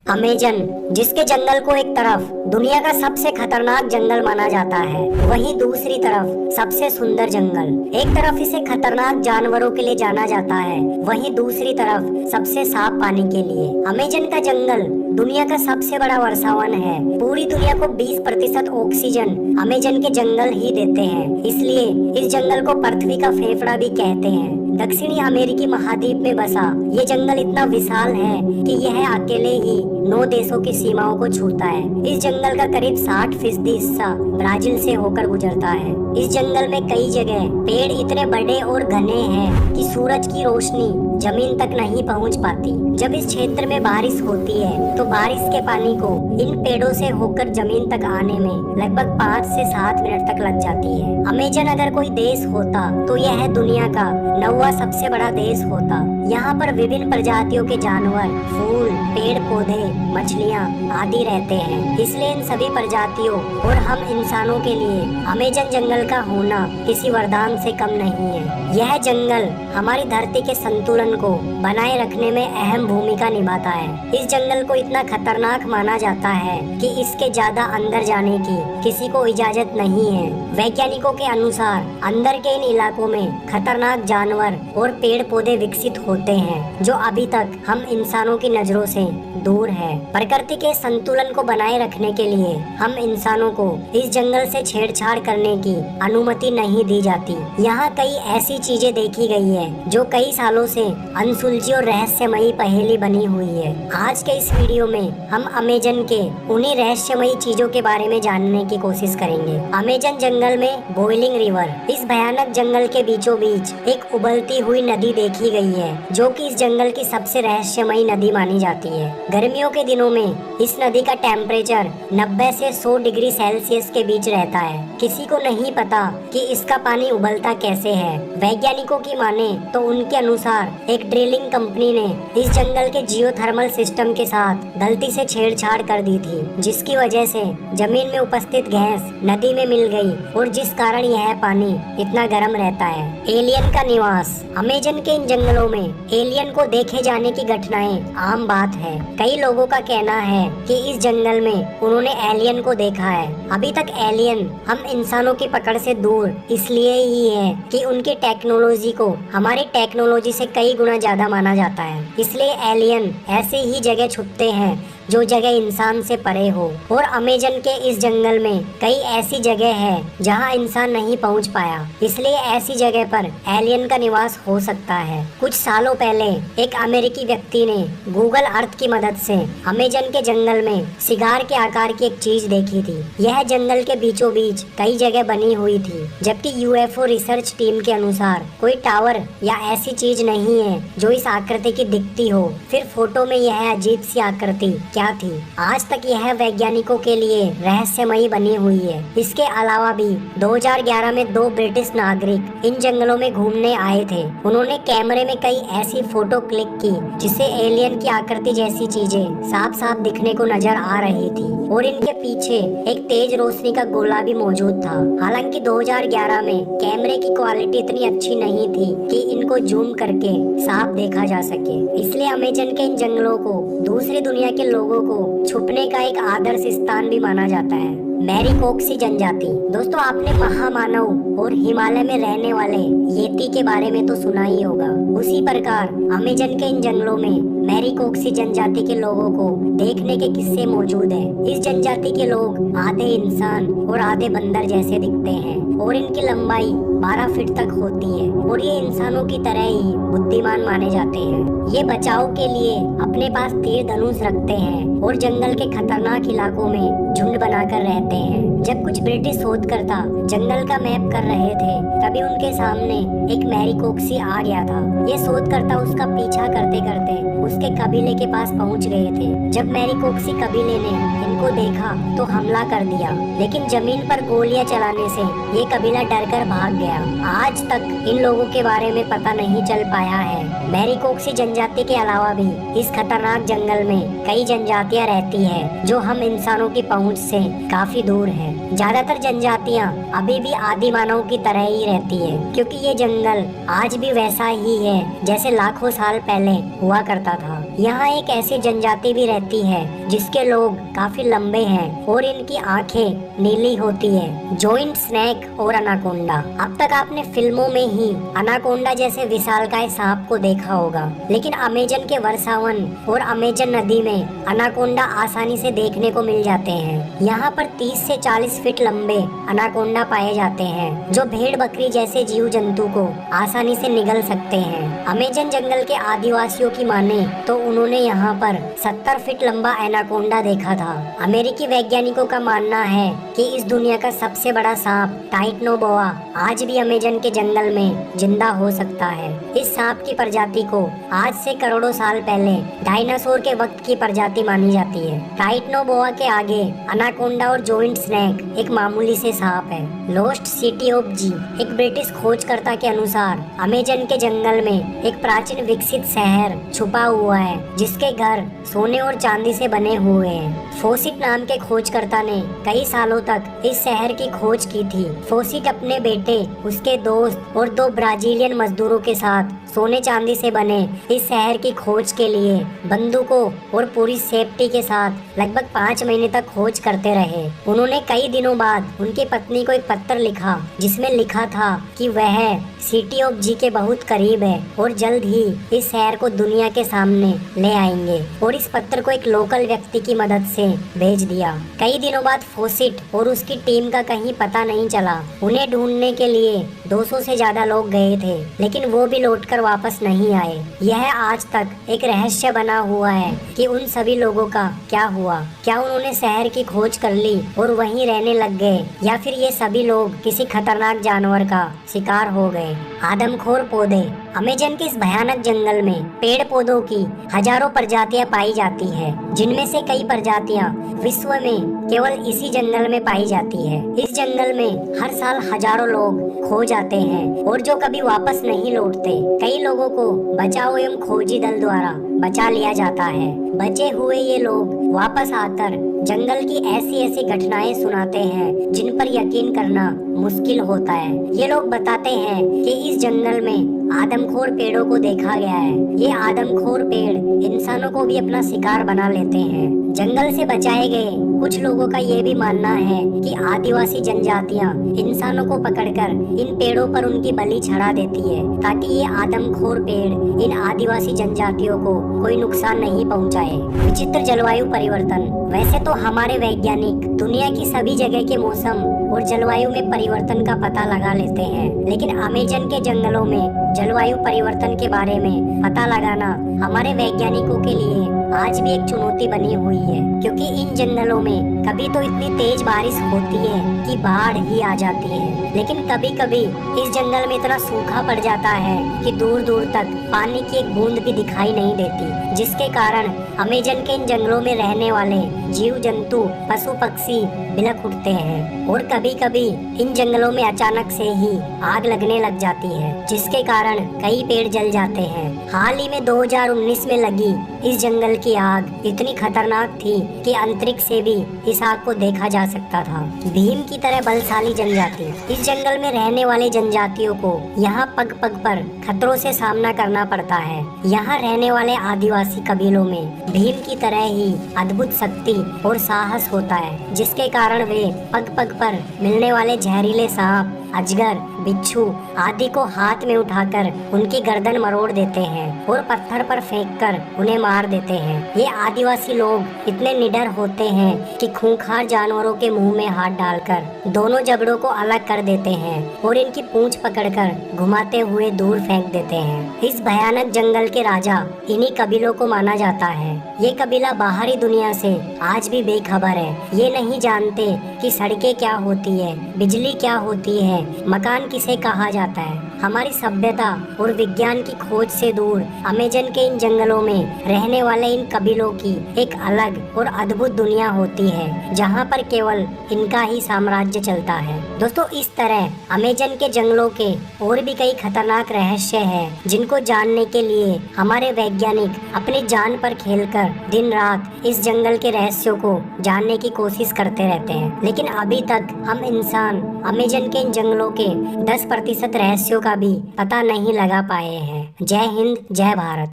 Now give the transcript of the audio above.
Amazon, जिसके जंगल को एक तरफ दुनिया का सबसे खतरनाक जंगल माना जाता है, वहीं दूसरी तरफ सबसे सुंदर जंगल। एक तरफ इसे खतरनाक जानवरों के लिए जाना जाता है, वहीं दूसरी तरफ सबसे साफ पानी के लिए। अमेजन का जंगल दुनिया का सबसे बड़ा वर्षावन है। पूरी दुनिया को 20% ऑक्सीजन अमेजन के जंगल ही देते हैं, इसलिए इस जंगल को पृथ्वी का फेफड़ा भी कहते हैं। दक्षिणी अमेरिकी महाद्वीप में बसा ये जंगल इतना विशाल है कि यह अकेले ही 9 देशों की सीमाओं को छूता है। इस जंगल का करीब 60% हिस्सा ब्राजील से होकर गुजरता है। इस जंगल में कई जगह पेड़ इतने बड़े और घने हैं कि सूरज की रोशनी जमीन तक नहीं पहुंच पाती। जब इस क्षेत्र में बारिश होती है तो बारिश के पानी को इन पेड़ों से होकर जमीन तक आने में लगभग 5 से 7 मिनट तक लग जाती है। अमेजन अगर कोई देश होता तो यह दुनिया का 9वां सबसे बड़ा देश होता। यहाँ पर विभिन्न प्रजातियों के जानवर, फूल, पेड़ पौधे, मछलियाँ आदि रहते हैं। इसलिए इन सभी प्रजातियों और हम इंसानों के लिए अमेजन जंगल का होना किसी वरदान से कम नहीं है। यह जंगल हमारी धरती के संतुलन को बनाए रखने में अहम भूमिका निभाता है। इस जंगल को इतना खतरनाक माना जाता है कि इसके ज्यादा अंदर जाने की किसी को इजाजत नहीं है। वैज्ञानिकों के अनुसार अंदर के इन इलाकों में खतरनाक जानवर और पेड़ पौधे विकसित होते हैं जो अभी तक हम इंसानों की नजरों से दूर है। प्रकृति के संतुलन को बनाए रखने के लिए हम इंसानों को इस जंगल से छेड़छाड़ करने की अनुमति नहीं दी जाती। यहाँ कई ऐसी चीजें देखी गई है जो कई सालों से अनसुलझी और रहस्यमयी पहेली बनी हुई है। आज के इस वीडियो में हम अमेजन के उन्हीं रहस्यमयी चीजों के बारे में जानने की कोशिश करेंगे। अमेजन जंगल में बॉइलिंग रिवर, इस भयानक जंगल के बीचों बीच एक उबलती हुई नदी देखी गई है जो कि इस जंगल की सबसे रहस्यमयी नदी मानी जाती है। गर्मियों के दिनों में इस नदी का टेम्परेचर 90 से 100 डिग्री सेल्सियस के बीच रहता है। किसी को नहीं पता कि इसका पानी उबलता कैसे है। वैज्ञानिकों की माने तो उनके अनुसार एक ड्रिलिंग कंपनी ने इस जंगल के जियोथर्मल सिस्टम के साथ गलती से छेड़छाड़ कर दी थी, जिसकी वजह से जमीन में उपस्थित गैस नदी में मिल गई और जिस कारण यह पानी इतना गर्म रहता है। एलियन का निवास, अमेजन के इन जंगलों में एलियन को देखे जाने की घटनाएं आम बात है। कई लोगों का कहना है कि इस जंगल में उन्होंने एलियन को देखा है। अभी तक एलियन हम इंसानों की पकड़ से दूर इसलिए ही है कि उनकी टेक्नोलॉजी को हमारी टेक्नोलॉजी से कई गुना ज्यादा माना जाता है। इसलिए एलियन ऐसे ही जगह छुपते हैं जो जगह इंसान से परे हो। और अमेजन के इस जंगल में कई ऐसी जगह है जहां इंसान नहीं पहुंच पाया, इसलिए ऐसी जगह पर एलियन का निवास हो सकता है। कुछ सालों पहले एक अमेरिकी व्यक्ति ने गूगल अर्थ की मदद से अमेजन के जंगल में सिगार के आकार की एक चीज देखी थी। यह जंगल के बीचों बीच कई जगह बनी हुई थी, जबकि यूएफओ रिसर्च टीम के अनुसार कोई टावर या ऐसी चीज नहीं है जो इस आकृति की दिखती हो। फिर फोटो में यह अजीब सी आकृति क्या थी, आज तक यह वैज्ञानिकों के लिए रहस्यमयी बनी हुई है। इसके अलावा भी 2011 में 2 ब्रिटिश नागरिक इन जंगलों में घूमने आए थे। उन्होंने कैमरे में कई ऐसी फोटो क्लिक की जिससे एलियन की आकृति जैसी चीजें साफ साफ दिखने को नजर आ रही थी और इनके पीछे एक तेज रोशनी का गोला भी मौजूद था। हालांकि 2011 में कैमरे की क्वालिटी इतनी अच्छी नहीं थी कि इनको जूम करके साफ देखा जा सके, इसलिए अमेजन के इन जंगलों को दूसरी दुनिया के लोगों को छुपने का एक आदर्श स्थान भी माना जाता है। मैरीकोक्सी जनजाति, दोस्तों आपने महामानव और हिमालय में रहने वाले येती के बारे में तो सुना ही होगा। उसी प्रकार अमेजन के इन जंगलों में मैरीकोक्सी जनजाति के लोगों को देखने के किस्से मौजूद हैं। इस जनजाति के लोग आधे इंसान और आधे बंदर जैसे दिखते हैं और इनकी लंबाई 12 फीट तक होती है और ये इंसानों की तरह ही बुद्धिमान माने जाते हैं। ये बचाव के लिए अपने पास तीर धनुष रखते हैं और जंगल के खतरनाक इलाकों में झुंड बनाकर रहते हैं। जब कुछ ब्रिटिश शोधकर्ता जंगल का मैप कर रहे थे तभी उनके सामने एक मैरीकोक्सी आ गया था। ये शोधकर्ता उसका पीछा करते करते उसके कबीले के पास पहुंच गए थे। जब मैरीकोक्सी कबीले ने इनको देखा तो हमला कर दिया, लेकिन जमीन पर गोलियां चलाने से ये कबीला डरकर भाग गया। आज तक इन लोगों के बारे में पता नहीं चल पाया है। मैरीकोक्सी जनजाति के अलावा भी इस खतरनाक जंगल में कई जनजातियां रहती है जो हम इंसानों की पहुंच से काफी दूर है। ज्यादातर जनजातियां अभी भी आदि मानव की तरह ही रहती है, क्योंकि ये जंगल आज भी वैसा ही है जैसे लाखों साल पहले हुआ करता था। यहाँ एक ऐसी जनजाति भी रहती है जिसके लोग काफी लंबे हैं और इनकी आंखें नीली होती है। जॉइंट स्नेक और अनाकोंडा। अब तक आपने फिल्मों में ही अनाकोंडा जैसे विशालकाय सांप को देखा होगा, लेकिन अमेजन के वर्षावन और अमेजन नदी में अनाकोंडा आसानी से देखने को मिल जाते हैं। यहाँ पर 30 से 40 फीट लंबे अनाकोंडा पाए जाते हैं जो भेड़ बकरी जैसे जीव जंतु को आसानी से निगल सकते हैं। अमेजन जंगल के आदिवासियों की माने तो उन्होंने यहाँ पर 70 फीट लंबा एनाकोंडा देखा था। अमेरिकी वैज्ञानिकों का मानना है कि इस दुनिया का सबसे बड़ा सांप टाइटनोबोआ आज भी अमेजन के जंगल में जिंदा हो सकता है। इस सांप की प्रजाति को आज से करोड़ों साल पहले डायनासोर के वक्त की प्रजाति मानी जाती है। टाइटनोबोआ के आगे अनाकोंडा और जॉइंट स्नेक एक मामूली से सांप है। लॉस्ट सिटी ऑफ जी। एक ब्रिटिश खोजकर्ता के अनुसार अमेजन के जंगल में एक प्राचीन विकसित शहर छुपा हुआ है जिसके घर सोने और चांदी से बने हुए हैं। फोसिट नाम के खोजकर्ता ने कई सालों तक इस शहर की खोज की थी। फोसिट अपने बेटे, उसके दोस्त और 2 ब्राजीलियन मजदूरों के साथ सोने चांदी से बने इस शहर की खोज के लिए बंदूकों और पूरी सेफ्टी के साथ लगभग 5 महीने तक खोज करते रहे। उन्होंने कई दिनों बाद उनकी पत्नी को एक पत्र लिखा जिसमें लिखा था कि वह सिटी ऑफ जी के बहुत करीब है और जल्द ही इस शहर को दुनिया के सामने ले आएंगे, और इस पत्र को एक लोकल व्यक्ति की मदद से भेज दिया। कई दिनों बाद फोसिट और उसकी टीम का कहीं पता नहीं चला। उन्हें ढूंढने के लिए 200 से ज्यादा लोग गए थे, लेकिन वो भी लौटकर वापस नहीं आए। यह आज तक एक रहस्य बना हुआ है कि उन सभी लोगों का क्या हुआ। क्या उन्होंने शहर की खोज कर ली और वहीं रहने लग गए, या फिर ये सभी लोग किसी खतरनाक जानवर का शिकार हो गए। आदमखोर पौधे। अमेजन के इस भयानक जंगल में पेड़ पौधों की हजारों प्रजातियां पाई जाती हैं, जिनमें से कई प्रजातियां विश्व में केवल इसी जंगल में पाई जाती है। इस जंगल में हर साल हजारों लोग खो जाते हैं और जो कभी वापस नहीं लौटते। कई लोगों को बचाव एवं खोजी दल द्वारा बचा लिया जाता है। बचे हुए ये लोग वापस आकर जंगल की ऐसी ऐसी घटनाएं सुनाते हैं जिन पर यकीन करना मुश्किल होता है। ये लोग बताते हैं कि इस जंगल में आदमखोर पेड़ों को देखा गया है। ये आदमखोर पेड़ इंसानों को भी अपना शिकार बना लेते हैं। जंगल से बचाए गए कुछ लोगों का ये भी मानना है कि आदिवासी जनजातियां इंसानों को पकड़कर इन पेड़ों पर उनकी बलि चढ़ा देती है ताकि ये आदमखोर पेड़ इन आदिवासी जनजातियों को कोई नुकसान नहीं पहुंचाए। विचित्र जलवायु परिवर्तन। वैसे तो हमारे वैज्ञानिक दुनिया की सभी जगह के मौसम और जलवायु में परिवर्तन का पता लगा लेते हैं, लेकिन अमेजन के जंगलों में जलवायु परिवर्तन के बारे में पता लगाना हमारे वैज्ञानिकों के लिए आज भी एक चुनौती बनी हुई है, क्योंकि इन जंगलों में कभी तो इतनी तेज बारिश होती है कि बाढ़ ही आ जाती है, लेकिन कभी कभी इस जंगल में इतना सूखा पड़ जाता है कि दूर दूर तक पानी की एक बूंद भी दिखाई नहीं देती, जिसके कारण अमेजन के इन जंगलों में रहने वाले जीव जंतु, पशु पक्षी बिलख उठते हैं। और कभी कभी इन जंगलों में अचानक से ही आग लगने लग जाती है, जिसके कारण कई पेड़ जल जाते हैं। हाल ही में 2019 में लगी इस जंगल की आग इतनी खतरनाक थी कि अंतरिक्ष से भी इस आग को देखा जा सकता था। भीम की तरह बलशाली जनजाति। इस जंगल में रहने वाले जनजातियों को यहाँ पग पग पर खतरों से सामना करना पड़ता है। यहाँ रहने वाले आदिवासी कबीलों में भीम की तरह ही अद्भुत शक्ति और साहस होता है, जिसके कारण वे पग पग पर मिलने वाले जहरीले सांप, अजगर, बिच्छू आदि को हाथ में उठाकर उनकी गर्दन मरोड़ देते हैं और पत्थर पर फेंककर उन्हें मार देते हैं। ये आदिवासी लोग इतने निडर होते हैं कि खूंखार जानवरों के मुंह में हाथ डालकर दोनों जबड़ों को अलग कर देते हैं और इनकी पूंछ पकड़कर घुमाते हुए दूर फेंक देते हैं। इस भयानक जंगल के राजा इन्हीं कबीलों को माना जाता है। ये कबीला बाहरी दुनिया से आज भी बेखबर है। ये नहीं जानते कि सड़कें क्या होती है, बिजली क्या होती है, मकान किसे कहा जाता है। हमारी सभ्यता और विज्ञान की खोज से दूर अमेजन के इन जंगलों में रहने वाले इन कबीलों की एक अलग और अद्भुत दुनिया होती है, जहाँ पर केवल इनका ही साम्राज्य चलता है। दोस्तों, इस तरह अमेजन के जंगलों के और भी कई खतरनाक रहस्य हैं, जिनको जानने के लिए हमारे वैज्ञानिक अपनी जान पर खेलकर दिन रात इस जंगल के रहस्यों को जानने की कोशिश करते रहते हैं। लेकिन अभी तक हम इंसान अमेजन के इन जंगलों के 10% रहस्यों का भी पता नहीं लगा पाए हैं। जय हिंद, जय भारत।